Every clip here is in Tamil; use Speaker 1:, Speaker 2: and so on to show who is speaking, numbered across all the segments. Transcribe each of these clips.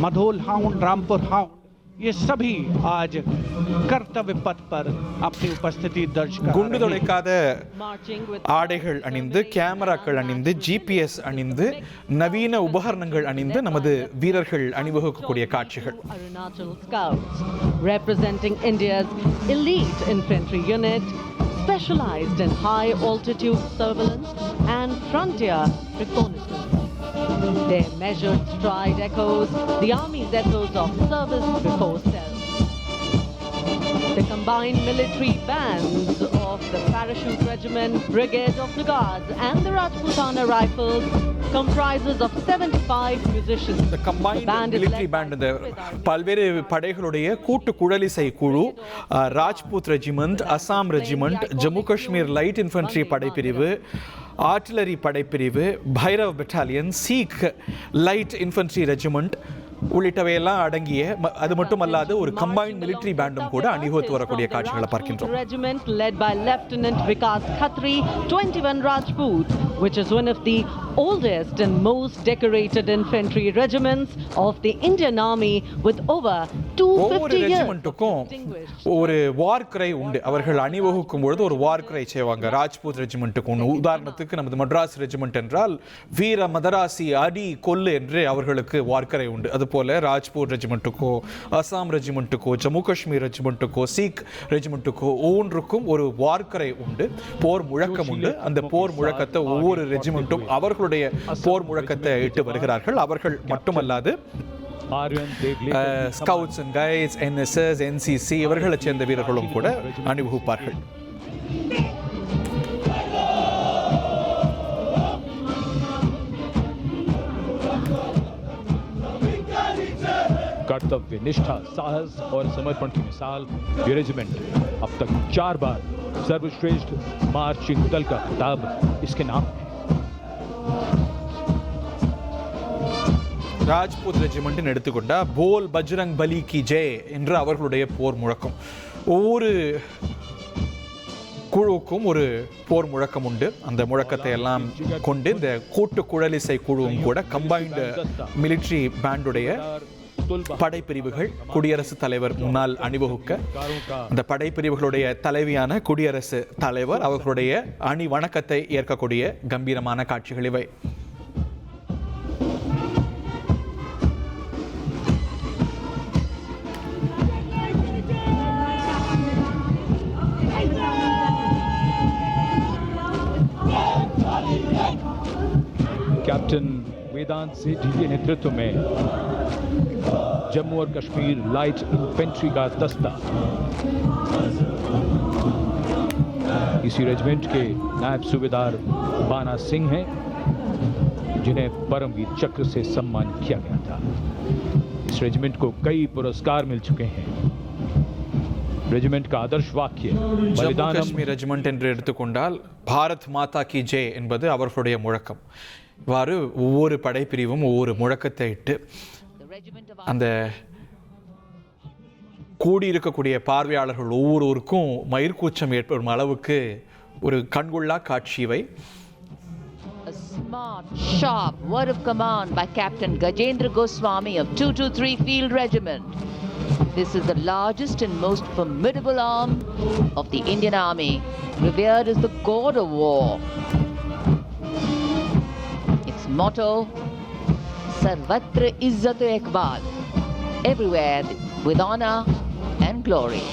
Speaker 1: मधोल हाउंड, रामपुर हाउंड, ये सभी आज कर्तव्य पथ पर अपनी उपस्थिति दर्ज कर
Speaker 2: குண்டு துளைக்காத ஆடைகள் அணிந்து, கேமராக்கள் அணிந்து, ஜிபிஎஸ் அணிந்து, நவீன உபகரணங்கள் அணிந்து நமது வீரர்கள் அணிவகுக்கக்கூடிய காட்சிகள்.
Speaker 3: Arunachal Scouts, representing India's elite infantry unit, specialized in high altitude surveillance and frontier reconnaissance. Their measured stride echoes the Army's ethos of service before self. The combined military bands of the Parachute Regiment, Brigade of the Guards and the Rajputana Rifles comprises of 75 musicians.
Speaker 2: The combined military band, இந்த பல்வேறு படைகளுடைய கூட்டு குழலிசை குழு, Rajput regiment, Assam regiment, Jammu Kashmir light infantry படைப்பிரிவு, ஆர்டிலரி படைப்பிரிவு, Bhairav battalion, Sikh light infantry regiment உள்ளிட்டவையெல்லாம் அடங்கிய, அது மட்டுமல்லாது ஒரு கம்பைன்ட் மிலிட்டரி பேண்டும் கூட அணிவகுத்து வரக்கூடிய காட்சிகளை பார்க்கின்றோம்.
Speaker 3: Regiment led by Lieutenant Vikas Khatri, 21 Rajput, which is one of the oldest and most decorated infantry regiments of the Indian Army with over 250 years.
Speaker 2: ரெஜிமெண்ட்டுக்கும் ஒரு வார் கிரை உண்டு. அவர்கள் அணிவகுக்கும் பொழுது ஒரு வார் கிரை செய்வாங்க. ராஜ்பூத் ரெஜிமெண்ட்டுக்கு ஒன்று, உதாரணத்துக்கு நமது மட்ராஸ் ரெஜிமெண்ட் என்றால் வீர மதராசி அடி கொல்லு என்று அவர்களுக்கு வார் கிரை உண்டு. அதுபோல ராஜ்பூத் ரெஜிமெண்ட்டுக்கோ, அசாம் ரெஜிமெண்ட்டுக்கோ, ஜம்மு காஷ்மீர் ரெஜிமெண்ட்டுக்கோ, சீக் ரெஜிமெண்ட்டுக்கோ ஒவ்வொன்றுக்கும் ஒரு வார் கிரை உண்டு, போர் முழக்கம் உண்டு. அந்த போர் முழக்கத்தை ஒவ்வொரு ரெஜிமெண்ட்டும் அவர்களுடைய போர் முழக்கத்தை இட்டு வருகிறார்கள். அவர்கள் மட்டுமல்லாது scouts and guides, NSS, NCC இவர்களைச் சேர்ந்த வீரர்களும் கூட அணிவகுப்பார்கள்.
Speaker 4: कर्तव्य, निष्ठा, साहस और समर्पण की मिसाल ये रेजिमेंट अब तक 4 बार सर्वश्रेष्ठ मार्चिंग दल का खिताब इसके नाम है.
Speaker 2: ராஜ்பூத் ரெஜிமெண்ட்டின் எடுத்துக்கொண்டா போல் பஜ்ரங் பலி கி ஜெய் என்று அவர்களுடைய போர் முழக்கம். ஒவ்வொரு குழுவுக்கும் ஒரு போர் முழக்கம் உண்டு. அந்த முழக்கத்தை எல்லாம் கொண்டு இந்த கூட்டு குழலிசை குழுவும் கூட கம்பைன்டு மிலிட்ரி பேண்டுடைய படைப்பிரிவுகள் குடியரசுத் தலைவர் முன்னால் அணிவகுக்க, அந்த படைப்பிரிவுகளுடைய தலைவியான குடியரசுத் தலைவர் அவர்களுடைய அணி வணக்கத்தை ஏற்கக்கூடிய கம்பீரமான காட்சிகள் இவை.
Speaker 4: कैप्टन वेदांत सेठी के नेतृत्व में जम्मू और कश्मीर लाइट इन्फेंट्री का दस्ता इसी रेजिमेंट के नायब सूबेदार बाना सिंह हैं, जिन्हें परमवीर चक्र से सम्मानित किया गया था. इस रेजिमेंट को कई पुरस्कार मिल चुके हैं. ரெஜிமெண்ட் का आदर्श वाक्य
Speaker 2: ஜம்மு காஷ்மீர் ரெஜிமெண்ட் என்று எடுத்துக்கொண்டால் பாரத் மாதா கி ஜெய் என்பது அவர்களுடைய முழக்கம். இவ்வாறு ஒவ்வொரு படைப்பிரிவும் ஒவ்வொரு முழக்கத்தை இட்டு அந்த கூடியிருக்கக்கூடிய பார்வையாளர்கள் ஒவ்வொருவருக்கும் மயிர்கூச்சம் ஏற்படும் அளவுக்கு ஒரு கண்கொள்ளா காட்சிவை.
Speaker 5: A smart, sharp word of command by Captain Gajendra Goswami of 223 Field Regiment. This is the largest and most formidable arm of the Indian Army, revered as the god of war. Its motto, Sarvatra Izzat Iqbal, everywhere with honor and glory.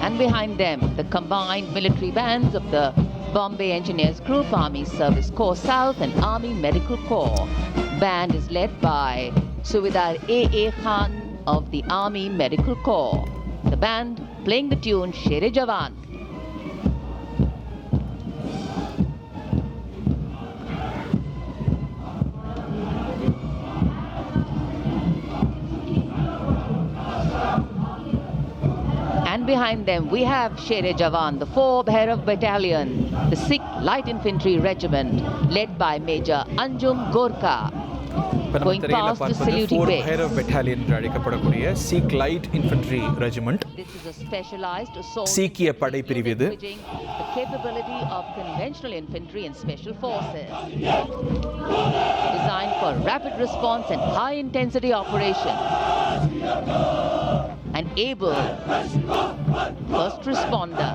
Speaker 5: And behind them, the combined military bands of the Bombay Engineers Group, Army Service Corps South and Army Medical Corps. Band is led by Subedar A.A. Khan of the Army Medical Corps. The band playing the tune Sher-e Jawan. And behind them we have Sher-e Jawan, the 4 Bhairav Battalion, the 6th Light Infantry Regiment, led by Major Anjum Gorkha.
Speaker 2: இப்ப நம்ம
Speaker 5: Going
Speaker 2: திரையில
Speaker 5: past the
Speaker 2: பார்ப்பது
Speaker 5: saluting
Speaker 2: Fort
Speaker 5: bay.
Speaker 2: Bhairav Battalion என்று அழைக்கப்படக்கூடிய Sikh Light Infantry Regiment.
Speaker 5: This is a specialized assault
Speaker 2: சீக்கிய படைப்பிரிவு இது.
Speaker 5: leveraging the capability of conventional infantry and special forces. Designed for rapid response and high intensity operation. An able first responder.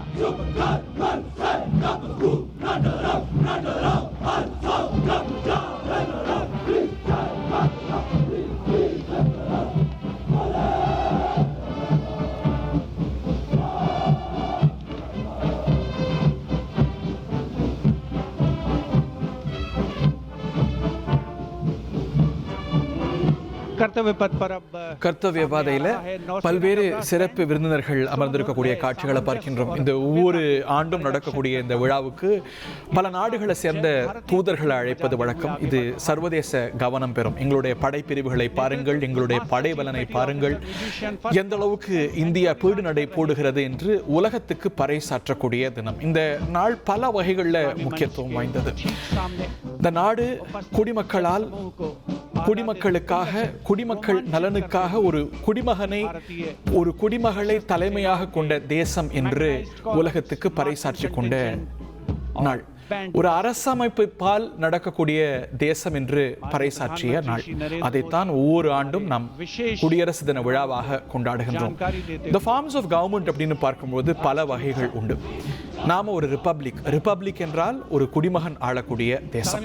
Speaker 1: कर्तव्य पथ पर अब
Speaker 2: கர்த்தவிய பாதையில பல்வேறு சிறப்பு விருந்தினர்கள் அமர்ந்திருக்கக்கூடிய காட்சிகளை பார்க்கின்றோம். இந்த ஒவ்வொரு ஆண்டும் நடக்கக்கூடிய இந்த விழாவுக்கு பல நாடுகளை சேர்ந்த தூதர்களை அழைப்பது வழக்கம். இது சர்வதேச கவனம் பெறும். எங்களுடைய படைப்பிரிவுகளை பாருங்கள், எங்களுடைய படைபலனை பாருங்கள், எந்த அளவுக்கு இந்தியா பீடு நடை போடுகிறது என்று உலகத்துக்கு பறைசாற்றக்கூடிய தினம். இந்த நாள் பல வகைகளில் முக்கியத்துவம் வாய்ந்தது. இந்த நாடு குடிமக்களால், குடிமக்களுக்காக, குடிமக்கள் நலனுக்காக ஒரு குடிமகளை தலைமையாக கொண்ட தேசம் என்று உலகத்துக்கு பறைசாற்றி கொண்ட நாள். ஒரு அரசமைப்பு பால் நடக்கக்கூடிய தேசம் என்று பறைசாற்றிய நாள். அதைத்தான் ஒவ்வொரு ஆண்டும் நாம் குடியரசு தின விழாவாக கொண்டாடுகின்றோம். The forms of government அப்படின்னு பார்க்கும்போது பல வகைகள் உண்டு. நாம ஒரு ரிப்பப்ளிக் என்றால் ஒரு குடிமகன் ஆளக்கூடிய தேசம்.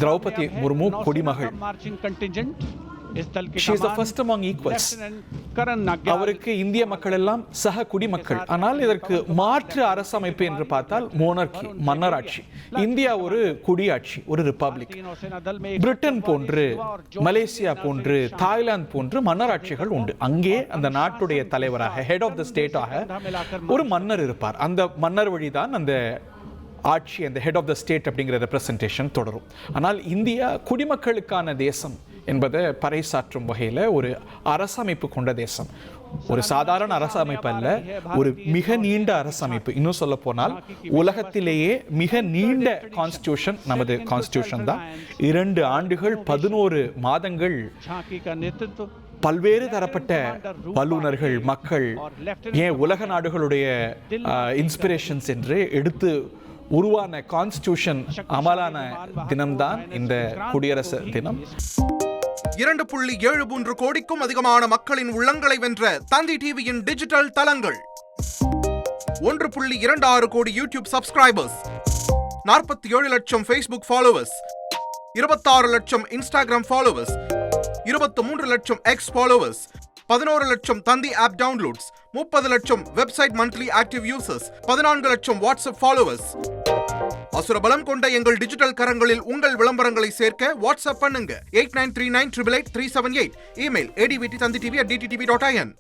Speaker 2: Draupadi Murmu குடிமகள். She is the first among equals. அவருக்கு இந்திய மக்கள் எல்லாம் சக குடிமக்கள். ஆனால் இதற்கு மாற்று அரசமைப்பு என்று பார்த்தால் மோனர்கி, மன்னராட்சி. இந்தியா ஒரு குடியாட்சி, ஒரு ரிப்பப்ளிக். பிரிட்டன் போன்று, மலேசியா போன்று, தாய்லாந்து போன்று மன்னராட்சிகள் உண்டு. அங்கே அந்த நாட்டுடைய தலைவராக, ஹெட் ஆஃப் த ஸ்டேட்டாக ஒரு மன்னர் இருப்பார். அந்த மன்னர் வழிதான் அந்த ஆட்சி, அந்த ஹெட் ஆஃப் த ஸ்டேட் அப்படிங்கிற ரெப்ரசன்டேஷன் தொடரும். ஆனால் இந்தியா குடிமக்களுக்கான தேசம் என்பதை பறைசாற்றும் வகையில் ஒரு அரசமைப்பு கொண்ட தேசம். ஒரு சாதாரண அரசமைப்பு அல்ல, ஒரு மிக நீண்ட அரசமைப்பு. இன்னும் சொல்ல போனால் உலகத்திலேயே மிக நீண்ட கான்ஸ்டிடியூஷன் நமது கான்ஸ்டிடியூஷன் தான். 2 ஆண்டுகள் 11 மாதங்கள் பல்வேறு தரப்பட்ட வல்லுநர்கள், மக்கள், ஏன் உலக நாடுகளுடைய இன்ஸ்பிரேஷன்ஸ் என்று எடுத்து உருவான கான்ஸ்டிடியூஷன் அமலான தினம்தான் இந்த குடியரசு தினம்.
Speaker 6: 2.73 கோடிக்கும் அதிகமான மக்களின் உள்ளங்களை வென்ற தந்தி டிவியின் டிஜிட்டல் தளங்கள். 1.26 கோடி யூடியூப் சப்ஸ்கிரைபர்ஸ், 47 லட்சம் ஃபேஸ்புக் ஃபாலோவர்ஸ், 26 லட்சம் இன்ஸ்டாகிராம் ஃபாலோவர்ஸ், 23 லட்சம் எக்ஸ் ஃபாலோவர்ஸ், 11 லட்சம் தந்தி ஆப் டவுன்லோட்ஸ், 30 லட்சம் வெப்சைட் மந்த்லி ஆக்டிவ் யூசர்ஸ், 14 லட்சம் வாட்ஸ்அப் ஃபாலோவர்ஸ். அசுரபலம் கொண்ட எங்கள் டிஜிட்டல் கரங்களில் உங்கள் விளம்பரங்களை சேர்க்க வாட்ஸ்அப் பண்ணுங்க 8939883878. Email advt@dttv.in.